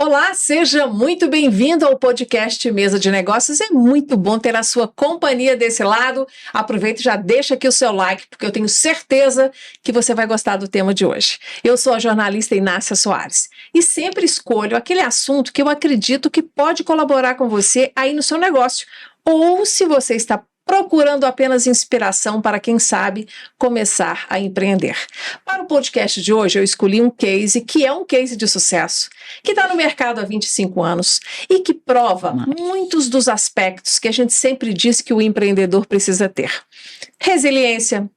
Olá, seja muito bem-vindo ao podcast Mesa de Negócios. É muito bom ter a sua companhia desse lado. Aproveita e já deixa aqui o seu like, porque eu tenho certeza que você vai gostar do tema de hoje. Eu sou a jornalista Inácia Soares e sempre escolho aquele assunto que eu acredito que pode colaborar com você aí no seu negócio. Ou se você está procurando apenas inspiração para, quem sabe, começar a empreender. Para o podcast de hoje, eu escolhi um case que é um case de sucesso, que está no mercado há 25 anos e que prova muitos dos aspectos que a gente sempre diz que o empreendedor precisa ter. Resiliência,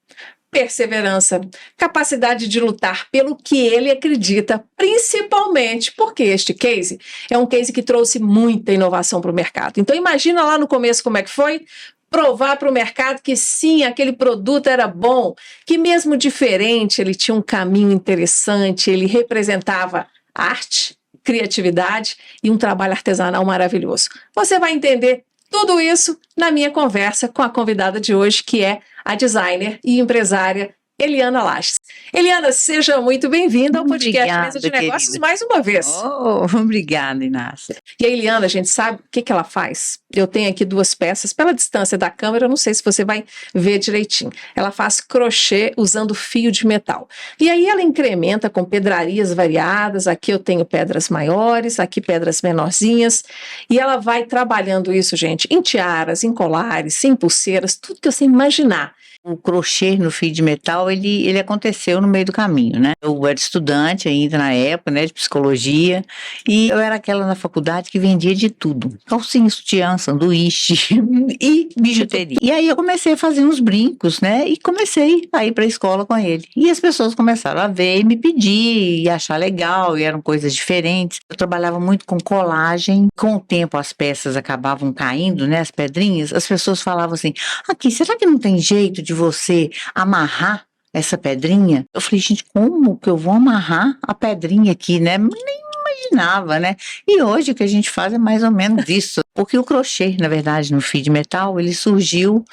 perseverança, capacidade de lutar pelo que ele acredita, principalmente porque este case é um case que trouxe muita inovação para o mercado. Então imagina lá no começo como é que foi. Provar para o mercado que sim, aquele produto era bom, que mesmo diferente ele tinha um caminho interessante, ele representava arte, criatividade e um trabalho artesanal maravilhoso. Você vai entender tudo isso na minha conversa com a convidada de hoje, que é a designer e empresária Eliana Lages. Eliana, seja muito bem-vinda ao podcast Mesa de Negócios, querida, mais uma vez. Obrigada, Inácia. E a Eliana, a gente sabe o que ela faz? Eu tenho aqui duas peças, pela distância da câmera, eu não sei se você vai ver direitinho. Ela faz crochê usando fio de metal. E aí ela incrementa com pedrarias variadas, aqui eu tenho pedras maiores, aqui pedras menorzinhas, e ela vai trabalhando isso, gente, em tiaras, em colares, em pulseiras, tudo que você imaginar. O crochê no fio de metal, ele aconteceu no meio do caminho, né? Eu era estudante ainda na época, né, de psicologia, e eu era aquela na faculdade que vendia de tudo. Calcinha, sutiã, sanduíche e bijuteria. E aí eu comecei a fazer uns brincos, né, e comecei a ir para a escola com ele. E as pessoas começaram a ver e me pedir, e achar legal, e eram coisas diferentes. Eu trabalhava muito com colagem. Com o tempo as peças acabavam caindo, né, as pedrinhas. As pessoas falavam assim, aqui, será que não tem jeito de você amarrar essa pedrinha? Eu falei, gente, como que eu vou amarrar a pedrinha aqui, né? Nem imaginava, né? E hoje o que a gente faz é mais ou menos isso. Porque o crochê, na verdade, no fio de metal, ele surgiu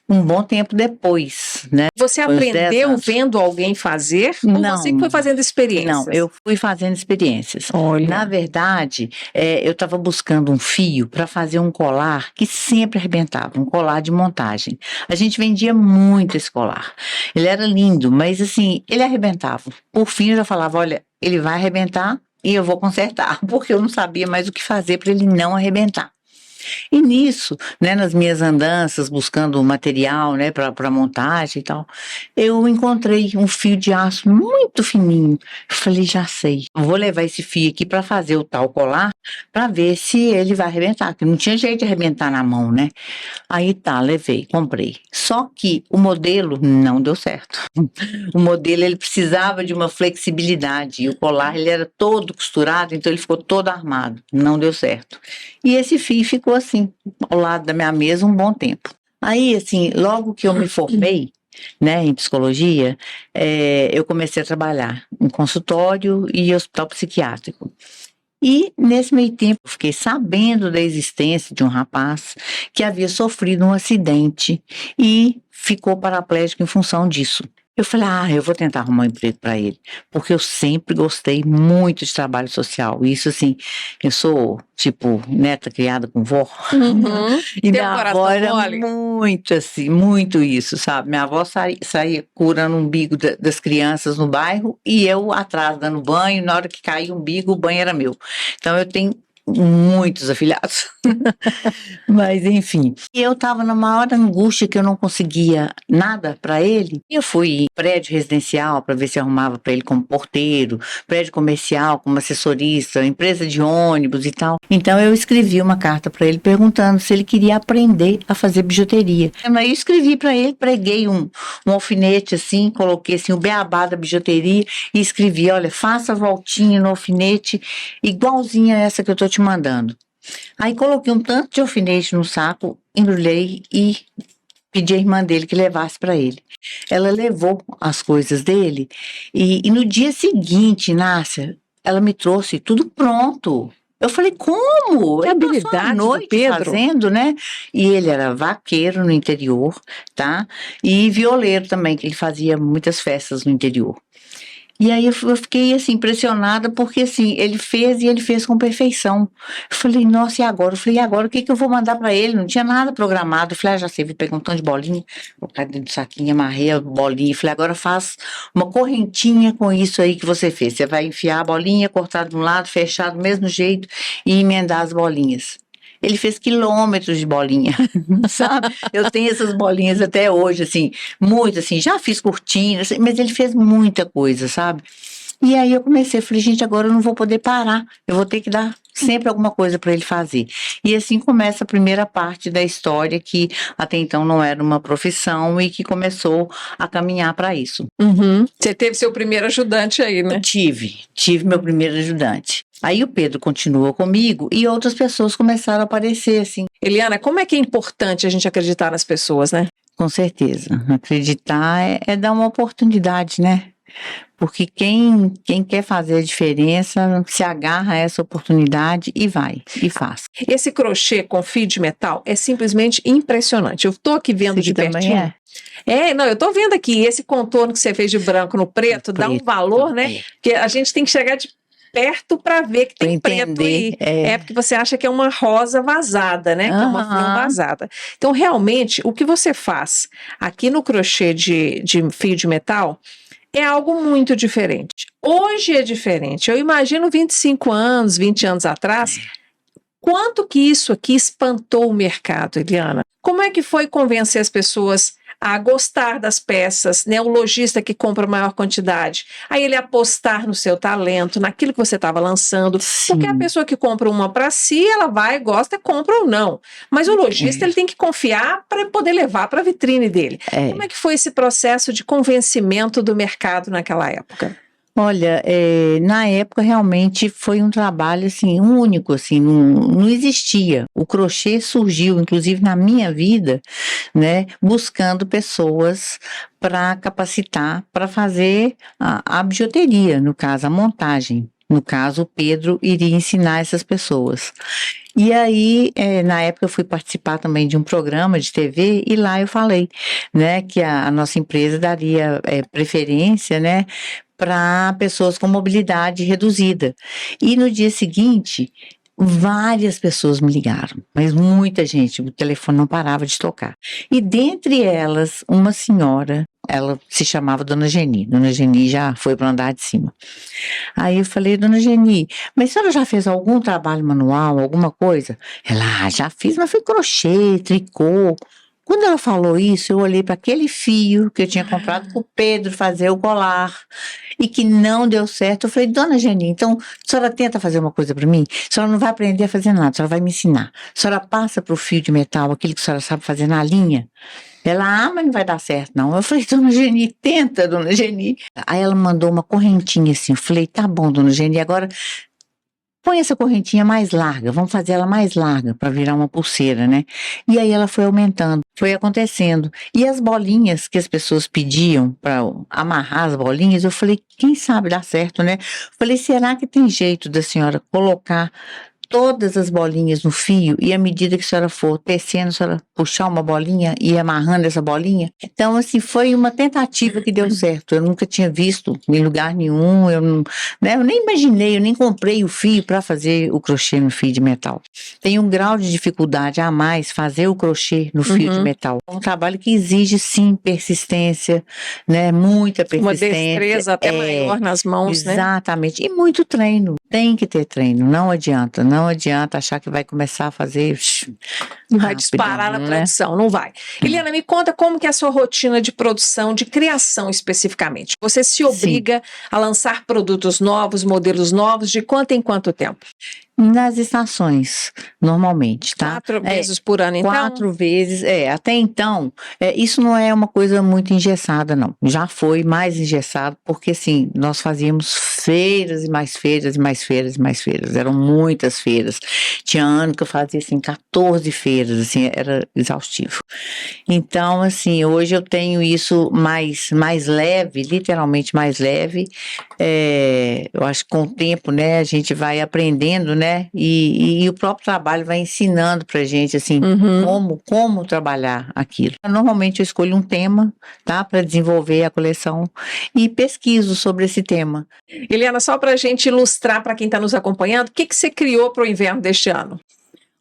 um bom tempo depois, né? Você aprendeu vendo alguém fazer? Não. Ou você que foi fazendo experiências? Não, eu fui fazendo experiências. Olha. Na verdade, eu estava buscando um fio para fazer um colar que sempre arrebentava, um colar de montagem. A gente vendia muito esse colar. Ele era lindo, mas assim, ele arrebentava. Por fim, eu já falava, olha, ele vai arrebentar e eu vou consertar, porque eu não sabia mais o que fazer para ele não arrebentar. E nisso, né, nas minhas andanças, buscando material, né, para montagem e tal, eu encontrei um fio de aço muito fininho. Eu falei, já sei, vou levar esse fio aqui para fazer o tal colar, para ver se ele vai arrebentar, porque não tinha jeito de arrebentar na mão, né? Aí tá, levei, comprei. Só que o modelo não deu certo. O modelo, ele precisava de uma flexibilidade, e o colar, ele era todo costurado, então ele ficou todo armado. Não deu certo. E esse fio ficou assim, ao lado da minha mesa, um bom tempo. Aí, assim, logo que eu me formei, né, em psicologia, eu comecei a trabalhar em consultório e hospital psiquiátrico. E, nesse meio tempo, eu fiquei sabendo da existência de um rapaz que havia sofrido um acidente e ficou paraplégico em função disso. Eu falei, eu vou tentar arrumar um emprego para ele, porque eu sempre gostei muito de trabalho social. Isso, assim, eu sou, tipo, neta criada com vó. Uhum. E minha avó era muito, assim, muito isso, sabe? Minha avó saía curando o umbigo das crianças no bairro e eu atrás dando banho. Na hora que caía o umbigo, o banho era meu. Então, eu tenho muitos afilhados. Mas, enfim. E eu estava na maior angústia que eu não conseguia nada para ele. E eu fui em prédio residencial para ver se arrumava para ele como porteiro, prédio comercial como assessorista, empresa de ônibus e tal. Então, eu escrevi uma carta para ele perguntando se ele queria aprender a fazer bijuteria. Aí eu escrevi para ele, preguei um alfinete assim, coloquei assim o beabá da bijuteria e escrevi, olha, faça a voltinha no alfinete igualzinha a essa que eu estou te mandando. Aí coloquei um tanto de alfinete no saco, embrulhei e pedi à irmã dele que levasse para ele. Ela levou as coisas dele e no dia seguinte, Inácia, ela me trouxe tudo pronto. Eu falei, como? Que Ele habilidade passou a noite do Pedro. fazendo, né? E ele era vaqueiro no interior, tá? E violeiro também, que ele fazia muitas festas no interior. E aí eu fiquei assim impressionada porque assim, ele fez com perfeição. Eu falei, nossa, e agora? Eu falei, e agora o que que eu vou mandar para ele? Não tinha nada programado. Eu falei, já sei, vou pegar um tanto de bolinha, colocar dentro do saquinho, amarrei a bolinha. Eu falei, agora faz uma correntinha com isso aí que você fez. Você vai enfiar a bolinha, cortar de um lado, fechar do mesmo jeito e emendar as bolinhas. Ele fez quilômetros de bolinha, sabe? Eu tenho essas bolinhas até hoje, assim, muito, assim, já fiz cortinas, mas ele fez muita coisa, sabe? E aí eu comecei, falei, gente, agora eu não vou poder parar, eu vou ter que dar sempre alguma coisa para ele fazer. E assim começa a primeira parte da história, que até então não era uma profissão e que começou a caminhar para isso. Você teve seu primeiro ajudante aí, né? Tive meu primeiro ajudante. Aí o Pedro continuou comigo e outras pessoas começaram a aparecer, assim. Eliana, como é que é importante a gente acreditar nas pessoas, né? Com certeza. Acreditar é dar uma oportunidade, né? Porque quem quer fazer a diferença se agarra a essa oportunidade e vai, e faz. Esse crochê com fio de metal é simplesmente impressionante. Eu estou aqui vendo de pertinho. Não, eu estou vendo aqui esse contorno que você fez de branco no preto, dá um valor, né? Porque a gente tem que chegar de perto para ver que tem preto aí. Porque você acha que é uma rosa vazada, né? Que é uma flor vazada. Então, realmente, o que você faz aqui no crochê de fio de metal é algo muito diferente. Hoje é diferente. Eu imagino 25 anos, 20 anos atrás, quanto que isso aqui espantou o mercado, Eliana? Como é que foi convencer as pessoas a gostar das peças, né? O lojista que compra maior quantidade, aí ele apostar no seu talento, naquilo que você estava lançando. Sim. Porque a pessoa que compra uma para si, ela vai, gosta, compra ou não. Mas o lojista ele tem que confiar para poder levar para a vitrine dele. Como é que foi esse processo de convencimento do mercado naquela época? Olha, na época realmente foi um trabalho assim único, assim, não existia. O crochê surgiu, inclusive na minha vida, né, buscando pessoas para capacitar, para fazer a bijuteria, no caso a montagem. No caso, o Pedro iria ensinar essas pessoas. E aí, na época, eu fui participar também de um programa de TV e lá eu falei, né, que a nossa empresa daria preferência, né, para pessoas com mobilidade reduzida. E no dia seguinte, várias pessoas me ligaram, mas muita gente, o telefone não parava de tocar. E dentre elas, uma senhora, ela se chamava Dona Geni. Dona Geni já foi para o andar de cima. Aí eu falei, Dona Geni, mas a senhora já fez algum trabalho manual, alguma coisa? Ela, já fiz, mas foi crochê, tricô. Quando ela falou isso, eu olhei para aquele fio que eu tinha comprado para o Pedro fazer o colar e que não deu certo. Eu falei, Dona Geni, então a senhora tenta fazer uma coisa para mim? A senhora não vai aprender a fazer nada, a senhora vai me ensinar. A senhora passa para o fio de metal, aquele que a senhora sabe fazer na linha. Ela, mas não vai dar certo não. Eu falei, Dona Geni, tenta, Dona Geni. Aí ela mandou uma correntinha assim. Eu falei, tá bom, Dona Geni, agora põe essa correntinha mais larga, vamos fazer ela mais larga para virar uma pulseira, né? E aí ela foi aumentando, foi acontecendo. E as bolinhas que as pessoas pediam para amarrar as bolinhas, eu falei, quem sabe dá certo, né? Falei, será que tem jeito da senhora colocar todas as bolinhas no fio e à medida que a senhora for tecendo, a senhora puxar uma bolinha e ir amarrando essa bolinha? Então, assim, foi uma tentativa que deu certo. Eu nunca tinha visto em lugar nenhum, eu nem imaginei, eu nem comprei o fio para fazer o crochê no fio de metal. Tem um grau de dificuldade a mais fazer o crochê no fio de metal. É um trabalho que exige, sim, persistência, né? Muita persistência. Uma destreza até maior nas mãos, né? Exatamente. E muito treino. Tem que ter treino, não adianta achar que vai começar a fazer e vai disparar na produção, não vai. Eliana, me conta como que é a sua rotina de produção, de criação especificamente. Você se obriga a lançar produtos novos, modelos novos, de quanto em quanto tempo? Nas estações, normalmente, tá? 4 vezes por ano, então? 4 vezes, até então, isso não é uma coisa muito engessada, não. Já foi mais engessado, porque assim, nós fazíamos feiras e mais feiras e mais feiras e mais feiras, eram muitas feiras. Tinha ano que eu fazia, assim, 14 feiras, assim, era exaustivo. Então, assim, hoje eu tenho isso mais leve, literalmente mais leve. Eu acho que com o tempo, né, a gente vai aprendendo, né, né? E o próprio trabalho vai ensinando pra gente, assim, como trabalhar aquilo. Normalmente eu escolho um tema, tá? Para desenvolver a coleção e pesquiso sobre esse tema. Eliana, só para a gente ilustrar para quem está nos acompanhando, o que você criou para o inverno deste ano?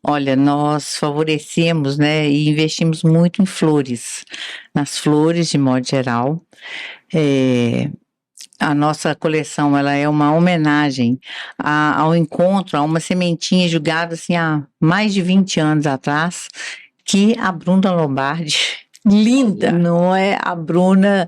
Olha, nós favorecemos, né, e investimos muito em flores, nas flores de modo geral. A nossa coleção, ela é uma homenagem ao encontro, a uma sementinha jogada assim há mais de 20 anos atrás, que a Bruna Lombardi, linda, não é? A Bruna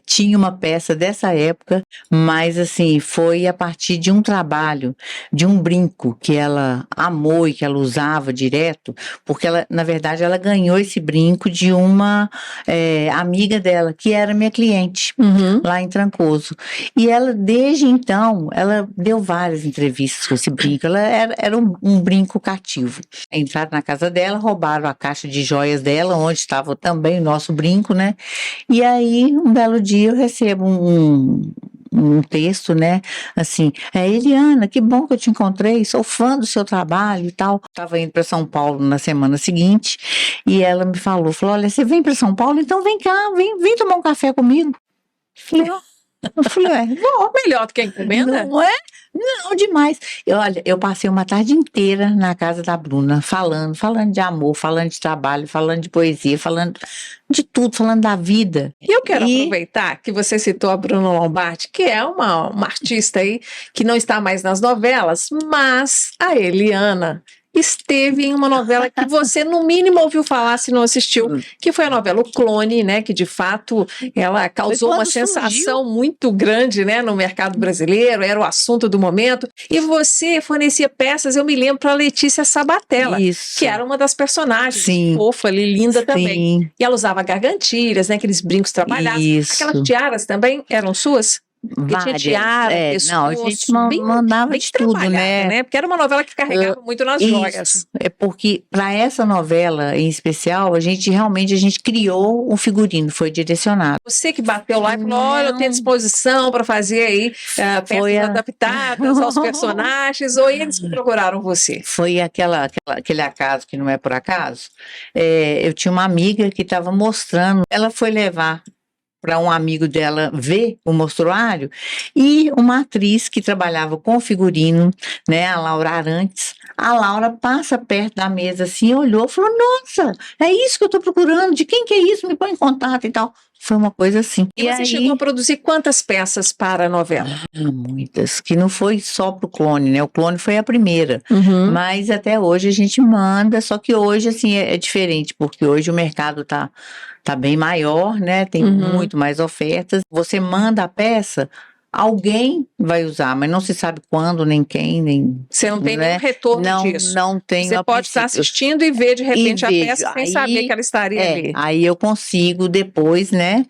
tinha uma peça dessa época, mas assim, foi a partir de um trabalho, de um brinco que ela amou e que ela usava direto, porque ela, na verdade, ela ganhou esse brinco de uma amiga dela, que era minha cliente, lá em Trancoso. E ela, desde então, ela deu várias entrevistas com esse brinco, ela era um brinco cativo. Entraram na casa dela, roubaram a caixa de joias dela, onde estava também o nosso brinco, né? E aí, um belo dia, eu recebo um texto, né? Assim, Eliana, que bom que eu te encontrei, sou fã do seu trabalho e tal. Estava indo para São Paulo na semana seguinte e ela me falou, olha, você vem para São Paulo? Então vem cá, vem tomar um café comigo. Eu falei, vou. Melhor do que a encomenda? Não é? Não, demais. Olha, eu passei uma tarde inteira na casa da Bruna, falando de amor, falando de trabalho, falando de poesia, falando de tudo, falando da vida. E eu quero aproveitar que você citou a Bruna Lombardi, que é uma artista aí que não está mais nas novelas, mas a Eliana esteve em uma novela que você, no mínimo, ouviu falar se não assistiu, que foi a novela O Clone, né? Que, de fato, ela causou uma sensação muito grande, né? No mercado brasileiro, era o assunto do momento. E você fornecia peças, eu me lembro, para Letícia Sabatella, que era uma das personagens, fofa ali, linda também. E ela usava gargantilhas, né? Aqueles brincos trabalhados. Aquelas tiaras também eram suas? Várias. Tinha tiara, não, a gente mandava bem de tudo, né? Porque era uma novela que carregava muito nas joias. É porque para essa novela em especial, a gente criou um figurino, foi direcionado. Você que bateu lá e falou, olha, eu tenho disposição para fazer aí peças adaptadas aos personagens, ou eles que procuraram você? Foi aquele acaso que não é por acaso. Eu tinha uma amiga que estava mostrando, ela foi levar para um amigo dela ver o mostruário, e uma atriz que trabalhava com figurino, né, a Laura Arantes, a Laura passa perto da mesa assim, olhou, falou, nossa, é isso que eu estou procurando, de quem que é isso, me põe em contato e tal. Foi uma coisa assim. E você chegou a produzir quantas peças para a novela? Muitas, que não foi só pro Clone, né? O Clone foi a primeira, mas até hoje a gente manda, só que hoje, assim, é diferente, porque hoje o mercado tá bem maior, né? Tem muito mais ofertas. Você manda a peça, alguém vai usar, mas não se sabe quando, nem quem, nem... Você não tem nenhum retorno disso? Não tem. Você pode estar assistindo e ver, de repente, a peça sem saber que ela estaria ali. Aí eu consigo depois, né,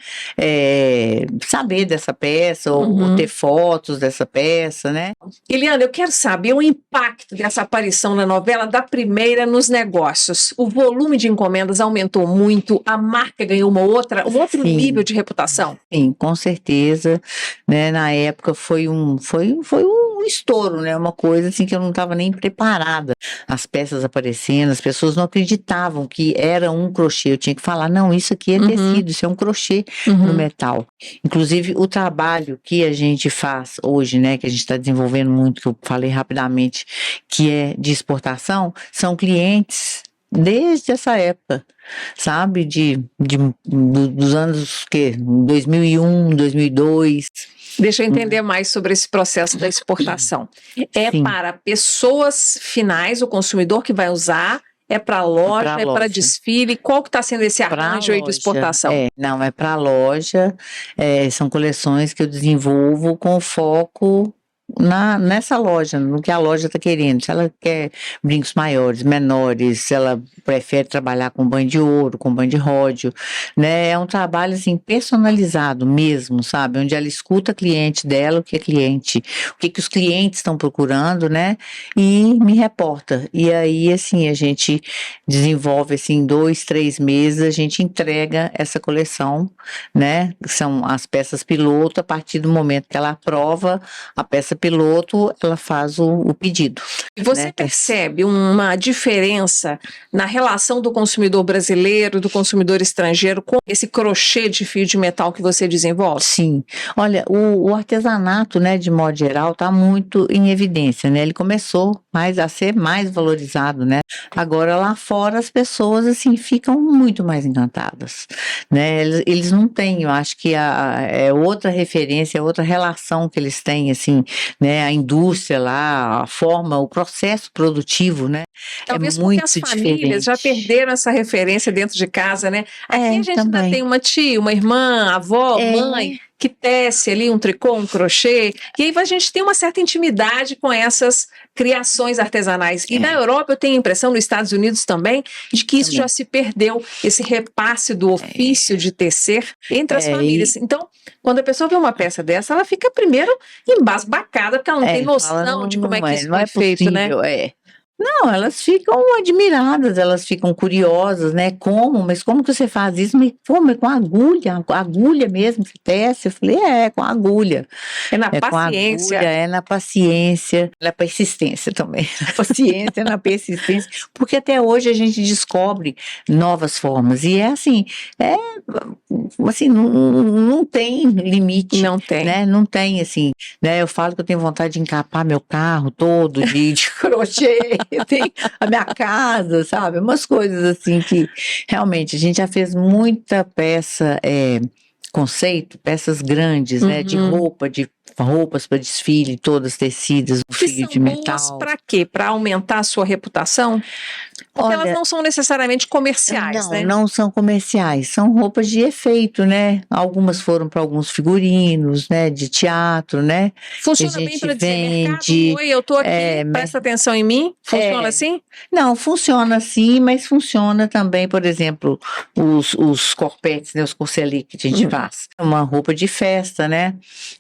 saber dessa peça, ou ter fotos dessa peça, né? Eliana, eu quero saber o impacto dessa aparição na novela da primeira nos negócios. O volume de encomendas aumentou muito, a marca ganhou um outro nível de reputação? Sim, com certeza, né, na época foi um estouro, né? Uma coisa assim que eu não estava nem preparada. As peças aparecendo, as pessoas não acreditavam que era um crochê. Eu tinha que falar, não, isso aqui é tecido, isso é um crochê no metal. Inclusive, o trabalho que a gente faz hoje, né? Que a gente está desenvolvendo muito, que eu falei rapidamente, que é de exportação, são clientes desde essa época, sabe? Dos anos 2001, 2002. Deixa eu entender mais sobre esse processo da exportação. Para pessoas finais, o consumidor que vai usar, é para loja, é para desfile? Qual que está sendo esse arranjo aí de exportação? Não, é para loja, são coleções que eu desenvolvo com foco nessa loja, no que a loja está querendo. Se ela quer brincos maiores, menores, se ela prefere trabalhar com banho de ouro, com banho de ródio, né? É um trabalho assim personalizado mesmo, sabe? Onde ela escuta a cliente dela, o que é cliente, o que os clientes estão procurando, né? E me reporta. E aí, assim, a gente desenvolve assim, em 2, 3 meses, a gente entrega essa coleção, né? São as peças piloto, a partir do momento que ela aprova a peça piloto, ela faz o pedido. E você né? percebe uma diferença na relação do consumidor brasileiro, do consumidor estrangeiro, com esse crochê de fio de metal que você desenvolve? Sim. Olha, o artesanato, né, de modo geral, está muito em evidência, né? Ele começou a ser mais valorizado, né? Agora, lá fora, as pessoas, assim, ficam muito mais encantadas, né? Eles não têm, eu acho que é outra referência, é outra relação que eles têm, assim, né? A indústria lá, a forma, o processo produtivo, né? Talvez é porque muito as famílias já diferente. perderam essa referência dentro de casa, né? Aqui a gente ainda Também. tem uma tia, uma irmã, avó, mãe, que tece ali um tricô, um crochê, e aí a gente tem uma certa intimidade com essas criações artesanais. E na Europa eu tenho a impressão, nos Estados Unidos também, de que isso já se perdeu, esse repasse do ofício de tecer entre as famílias. Então, quando a pessoa vê uma peça dessa, ela fica primeiro embasbacada, porque ela não tem noção de como é que isso foi feito, né? Não, elas ficam admiradas, elas ficam curiosas, né? Mas como que você faz isso? Mas como? Com agulha mesmo que tece? Eu falei, com agulha. É na paciência. Com agulha, é na paciência, na persistência também. Na paciência, na persistência, porque até hoje a gente descobre novas formas. E assim, não tem limite. Não tem. Né? Não tem, assim, né? Eu falo que eu tenho vontade de encapar meu carro todo de crochê. Tem a minha casa, sabe? Umas coisas assim que realmente a gente já fez muita peça, conceito, peças grandes, né? De roupas para desfile, todas tecidas, o fio de metal. Para quê? Para aumentar a sua reputação? Porque elas não são necessariamente comerciais, né? Não são comerciais, são roupas de efeito, né? Algumas foram para alguns figurinos, né? De teatro, né? Funciona bem para dizer, mercado, oi, eu tô aqui, presta atenção em mim? Funciona assim? Não, funciona assim, mas funciona também, por exemplo, os corpetes, né? Os corselis que a gente faz. Uma roupa de festa, né?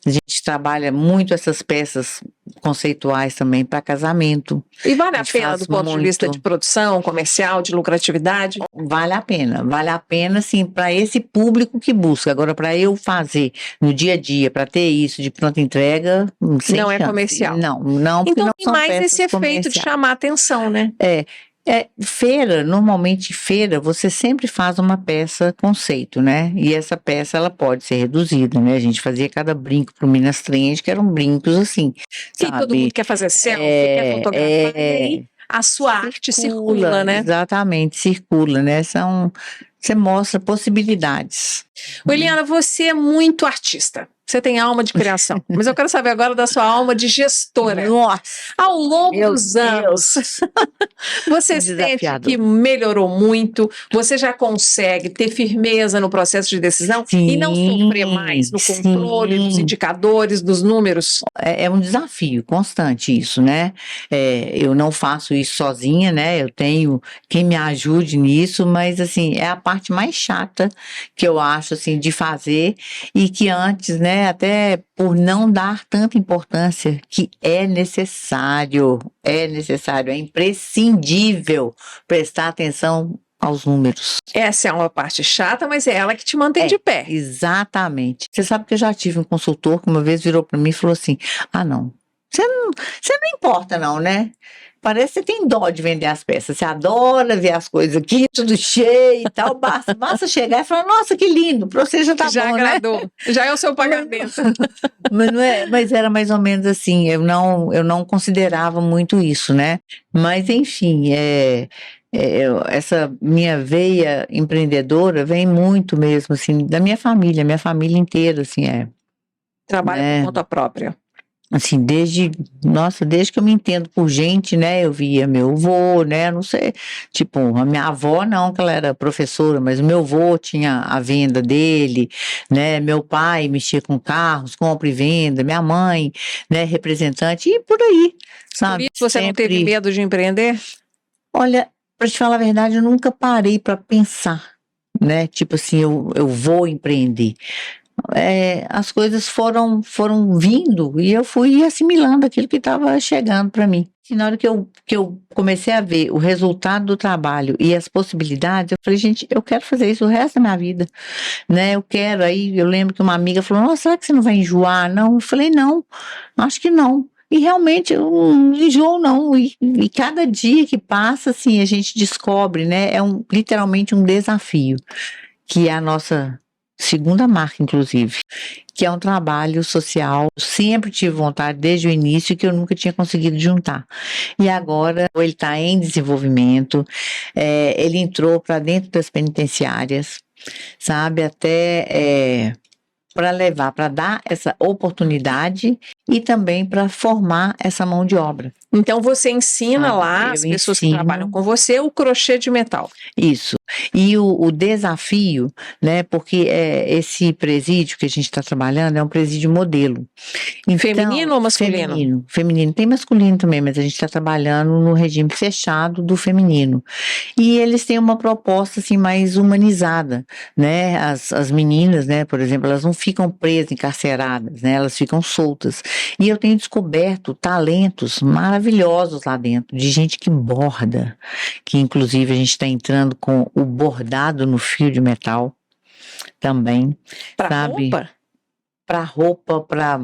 A gente trabalha muito essas peças conceituais também para casamento. E vale a pena do ponto de vista de produção, comercial, de lucratividade? Vale a pena sim, para esse público que busca. Agora, para eu fazer no dia a dia, para ter isso de pronta entrega, não é comercial. Não, então tem mais esse efeito de chamar atenção, né? Normalmente feira, você sempre faz uma peça conceito, né? E essa peça, ela pode ser reduzida, né? A gente fazia cada brinco pro Minas Trend, que eram brincos assim, que sabe? Todo mundo quer fazer selfie, quer fotografar, e aí a sua arte circula, né? Exatamente, circula, né? Você mostra possibilidades. Eliana, você é muito artista. Você tem alma de criação. Mas eu quero saber agora da sua alma de gestora. Nossa! Ao longo dos anos, você sente que melhorou muito? Você já consegue ter firmeza no processo de decisão e não sofrer mais no controle dos indicadores, dos números? É um desafio constante isso, né? Eu não faço isso sozinha, né? Eu tenho quem me ajude nisso, mas assim, é a parte mais chata que eu acho assim de fazer e que antes, né, até por não dar tanta importância, que é necessário, é imprescindível prestar atenção aos números. Essa é uma parte chata, mas é ela que te mantém de pé. Exatamente. Você sabe que eu já tive um consultor que uma vez virou para mim e falou assim, não, você não importa não, né? Parece que você tem dó de vender as peças, você adora ver as coisas aqui, tudo cheio e tal, basta chegar e falar, nossa, que lindo, para você já tá já bom, agradou, né? Já é o seu pagamento. Mas era mais ou menos assim, eu não considerava muito isso, né? Mas enfim, essa minha veia empreendedora vem muito mesmo, assim, da minha família inteira, assim, Trabalha por conta própria. Assim, desde que eu me entendo por gente, né, eu via meu avô, né, não sei, tipo, a minha avó não, que ela era professora, mas o meu avô tinha a venda dele, né, meu pai mexia com carros, compra e venda, minha mãe, né, representante, e por aí, sabe. Por isso você não teve medo de empreender? Olha, para te falar a verdade, eu nunca parei para pensar, né, tipo assim, eu vou empreender. As coisas foram vindo e eu fui assimilando aquilo que estava chegando para mim. E na hora que eu comecei a ver o resultado do trabalho e as possibilidades, eu falei, gente, eu quero fazer isso o resto da minha vida, né? Aí eu lembro que uma amiga falou, nossa, será que você não vai enjoar? Não, eu falei, não, acho que não. E realmente eu não enjoo, não. E cada dia que passa, assim, a gente descobre, né? É literalmente um desafio, que é a nossa segunda marca, inclusive, que é um trabalho social. Sempre tive vontade desde o início, que eu nunca tinha conseguido juntar. E agora ele está em desenvolvimento, ele entrou para dentro das penitenciárias, sabe, até para levar, para dar essa oportunidade e também para formar essa mão de obra. Então você ensina lá as pessoas que trabalham com você o crochê de metal. Isso. E o desafio, né, porque esse presídio que a gente está trabalhando é um presídio modelo. Então, feminino ou masculino? Feminino. Tem masculino também, mas a gente está trabalhando no regime fechado do feminino. E eles têm uma proposta assim mais humanizada, né? As meninas, né, por exemplo, elas não ficam presas, encarceradas, né? Elas ficam soltas. E eu tenho descoberto talentos maravilhosos lá dentro, de gente que borda, que inclusive a gente está entrando com o bordado no fio de metal também. Para roupa? Para roupa, para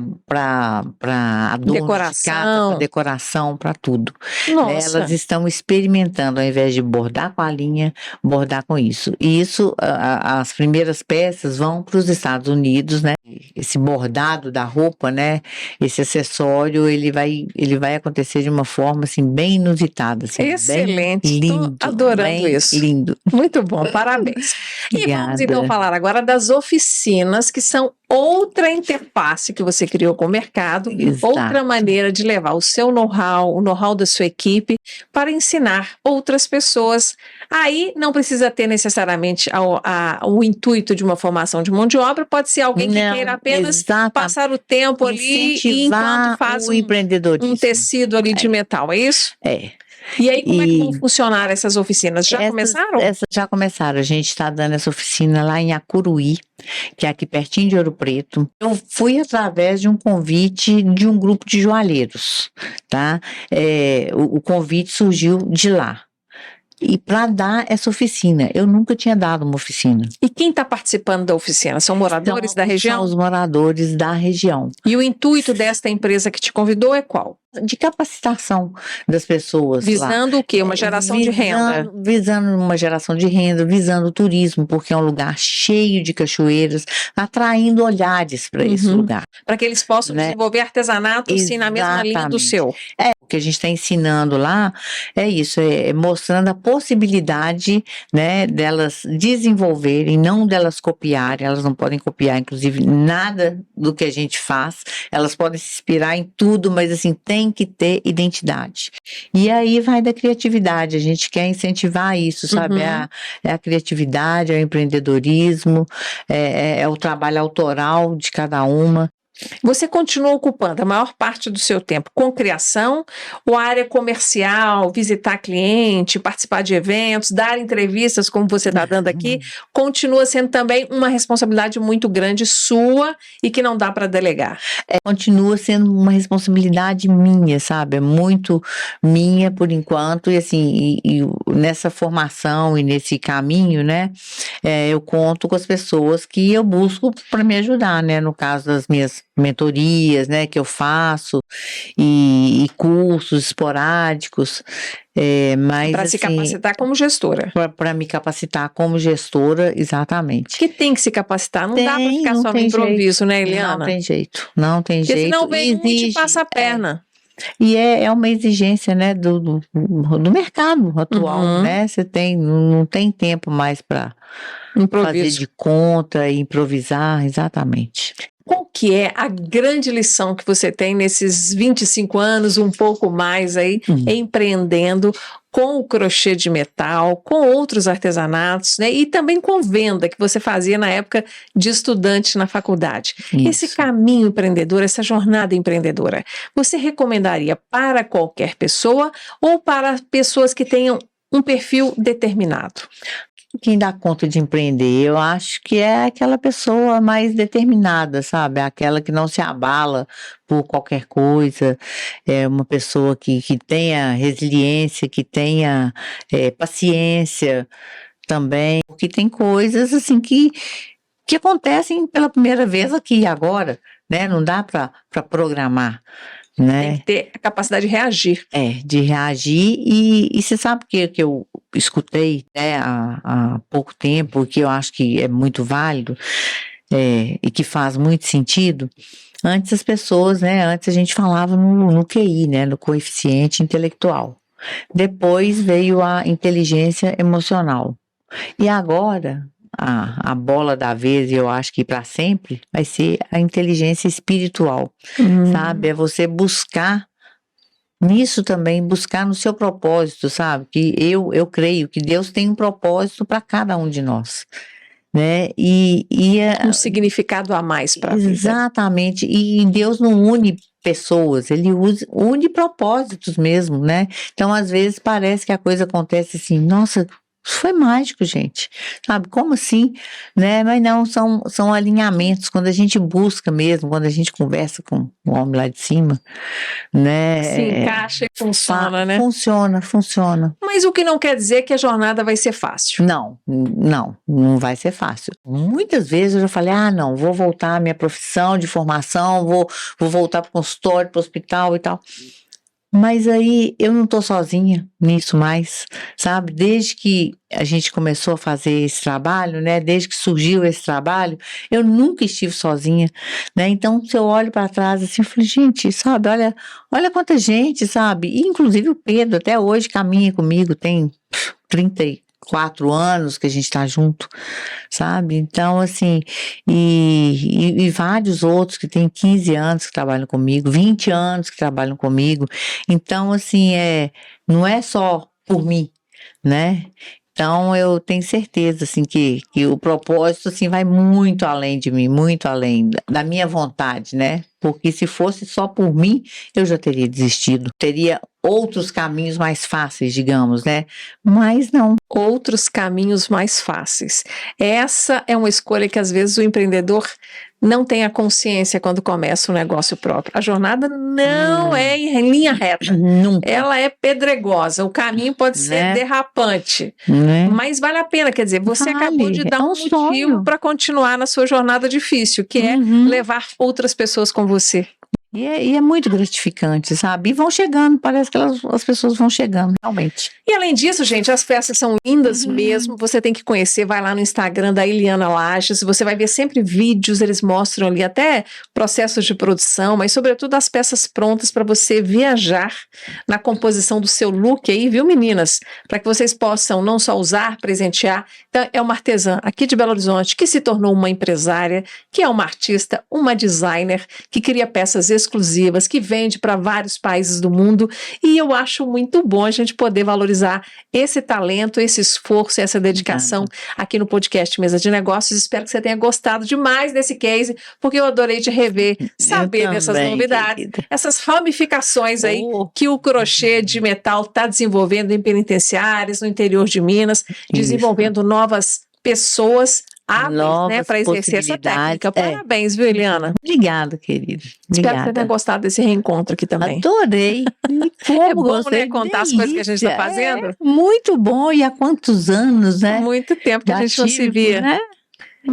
adorno de casa, para decoração, para tudo. Nossa. Elas estão experimentando, ao invés de bordar com a linha, bordar com isso. E isso, as primeiras peças vão para os Estados Unidos, né? Esse bordado da roupa, né? Esse acessório, ele vai acontecer de uma forma, assim, bem inusitada. Assim, excelente. Bem lindo. Tô adorando isso. Lindo. Muito bom, parabéns. E vamos então falar agora das oficinas, que são outra interface que você criou com o mercado, outra maneira de levar o seu know-how, o know-how da sua equipe, para ensinar outras pessoas. Aí não precisa ter necessariamente o intuito de uma formação de mão de obra, pode ser alguém que queira apenas passar o tempo ali e enquanto faz um tecido ali de metal, é isso? É. E aí, como é que vão funcionar essas oficinas? Já começaram? Já começaram. A gente está dando essa oficina lá em Acuruí, que é aqui pertinho de Ouro Preto. Eu fui através de um convite de um grupo de joalheiros, tá? O convite surgiu de lá. E para dar essa oficina, eu nunca tinha dado uma oficina. E quem está participando da oficina? São moradores da região? São os moradores da região. E o intuito desta empresa que te convidou é qual? De capacitação das pessoas. Visando o quê? Uma geração de renda? Visando uma geração de renda, visando o turismo, porque é um lugar cheio de cachoeiras, atraindo olhares para esse lugar. Para que eles possam desenvolver artesanato, assim, na mesma linha do seu. O que a gente está ensinando lá é isso, é mostrando a possibilidade, né, delas desenvolverem, não delas copiarem. Elas não podem copiar, inclusive, nada do que a gente faz. Elas podem se inspirar em tudo, mas assim, tem que ter identidade. E aí vai da criatividade, a gente quer incentivar isso, sabe? É a criatividade, é o empreendedorismo, é o trabalho autoral de cada uma. Você continua ocupando a maior parte do seu tempo com criação ou área comercial, visitar cliente, participar de eventos, dar entrevistas como você está dando aqui, continua sendo também uma responsabilidade muito grande sua e que não dá para delegar? Continua sendo uma responsabilidade minha, sabe? É muito minha por enquanto e assim, e nessa formação e nesse caminho, né? Eu conto com as pessoas que eu busco para me ajudar, né? No caso das minhas mentorias, né, que eu faço e cursos esporádicos, mas para se capacitar como gestora. Para me capacitar como gestora, exatamente. Que tem que se capacitar, não dá para ficar só no improviso, né, Eliana? Não tem jeito, não tem jeito. Porque senão vem um e te passa a perna. E é uma exigência, né, do mercado atual, né? Você não tem tempo mais para fazer de conta e improvisar, exatamente. Qual que é a grande lição que você tem nesses 25 anos, um pouco mais aí, empreendendo com o crochê de metal, com outros artesanatos, né? E também com venda que você fazia na época de estudante na faculdade. Isso. Esse caminho empreendedor, essa jornada empreendedora, você recomendaria para qualquer pessoa ou para pessoas que tenham um perfil determinado? Quem dá conta de empreender, eu acho que é aquela pessoa mais determinada, sabe? Aquela que não se abala por qualquer coisa, é uma pessoa que tenha resiliência, que tenha paciência também, porque tem coisas assim que acontecem pela primeira vez aqui e agora, né? Não dá para programar. né? Tem que ter a capacidade de reagir. De reagir, e você sabe que eu escutei, né, há pouco tempo, que eu acho que é muito válido, e que faz muito sentido. Antes as pessoas, né, antes a gente falava no QI, né, no coeficiente intelectual. Depois veio a inteligência emocional. E agora, a bola da vez, e eu acho que para sempre, vai ser a inteligência espiritual, sabe? É você buscar nisso também, buscar no seu propósito, sabe? Que eu creio que Deus tem um propósito para cada um de nós, né? Um significado a mais para a vida. Exatamente. E Deus não une pessoas, ele une propósitos mesmo, né? Então, às vezes, parece que a coisa acontece assim, nossa, isso foi mágico, gente. Sabe, como assim? Né? Mas não, são alinhamentos, quando a gente busca mesmo, quando a gente conversa com o homem lá de cima, né? Se encaixa e funciona, né? Funciona. Mas o que não quer dizer que a jornada vai ser fácil. Não vai ser fácil. Muitas vezes eu já falei, não, vou voltar à minha profissão de formação, vou voltar para o consultório, para o hospital e tal. Mas aí eu não estou sozinha nisso mais, sabe? Desde que a gente começou a fazer esse trabalho, né? Desde que surgiu esse trabalho, eu nunca estive sozinha, né? Então, se eu olho para trás assim, eu falo, gente, sabe? Olha quanta gente, sabe? E, inclusive o Pedro até hoje caminha comigo, tem 34 anos que a gente está junto, sabe? Então, assim, e vários outros que têm 15 anos que trabalham comigo, 20 anos que trabalham comigo. Então, assim, não é só por mim, né? Então, eu tenho certeza, assim, que o propósito, assim, vai muito além de mim, muito além da minha vontade, né? Porque se fosse só por mim, eu já teria desistido. Teria outros caminhos mais fáceis, digamos, né? Mas não. Outros caminhos mais fáceis. Essa é uma escolha que, às vezes, o empreendedor não tem a consciência quando começa um negócio próprio. A jornada não é em linha reta. Nunca. Ela é pedregosa. O caminho pode ser derrapante. Mas vale a pena. Quer dizer, você acabou de dar um motivo para continuar na sua jornada difícil, que é levar outras pessoas com você. E é muito gratificante, sabe? E vão chegando, parece que as pessoas vão chegando, realmente. E além disso, gente, as peças são lindas mesmo, você tem que conhecer, vai lá no Instagram da Eliana Lages, você vai ver sempre vídeos, eles mostram ali até processos de produção, mas sobretudo as peças prontas para você viajar na composição do seu look aí, viu, meninas? Para que vocês possam não só usar, presentear. Então, é uma artesã aqui de Belo Horizonte que se tornou uma empresária, que é uma artista, uma designer, que cria peças exclusivas, que vende para vários países do mundo, e eu acho muito bom a gente poder valorizar esse talento, esse esforço, essa dedicação aqui no podcast Mesa de Negócios. Espero que você tenha gostado demais desse case, porque eu adorei te rever, saber dessas novidades, querida. Essas ramificações aí que o crochê de metal está desenvolvendo em penitenciárias, no interior de Minas, desenvolvendo novas pessoas hábeis, né, para exercer essa técnica. Parabéns, viu, Eliana? Obrigada, querida. Espero que você tenha gostado desse reencontro aqui também. Adorei. É bom, né, contar as coisas que a gente está fazendo? Muito bom. E há quantos anos, né? Há muito tempo que a gente não se via. Né?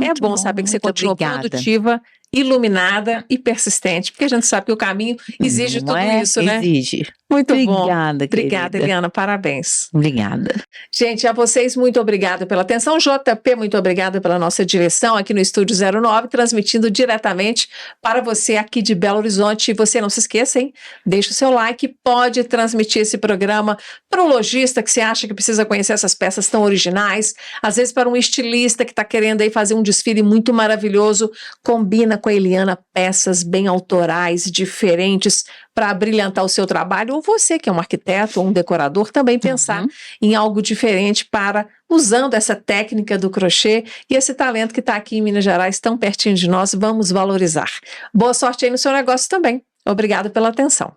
É bom saber que você continua produtiva, iluminada e persistente, porque a gente sabe que o caminho exige tudo isso, né? Exige. Muito Obrigada, bom. Obrigada, Eliana. Parabéns. Obrigada. Gente, a vocês, muito obrigada pela atenção. JP, muito obrigada pela nossa direção aqui no Estúdio 09, transmitindo diretamente para você aqui de Belo Horizonte. E você não se esqueça, hein? Deixa o seu like, pode transmitir esse programa para o lojista que você acha que precisa conhecer essas peças tão originais, às vezes para um estilista que está querendo aí fazer um desfile muito maravilhoso. Combina com a Eliana peças bem autorais, diferentes, para brilhantar o seu trabalho, ou você que é um arquiteto ou um decorador, também pensar em algo diferente para, usando essa técnica do crochê e esse talento que está aqui em Minas Gerais, tão pertinho de nós, vamos valorizar. Boa sorte aí no seu negócio também. Obrigada pela atenção.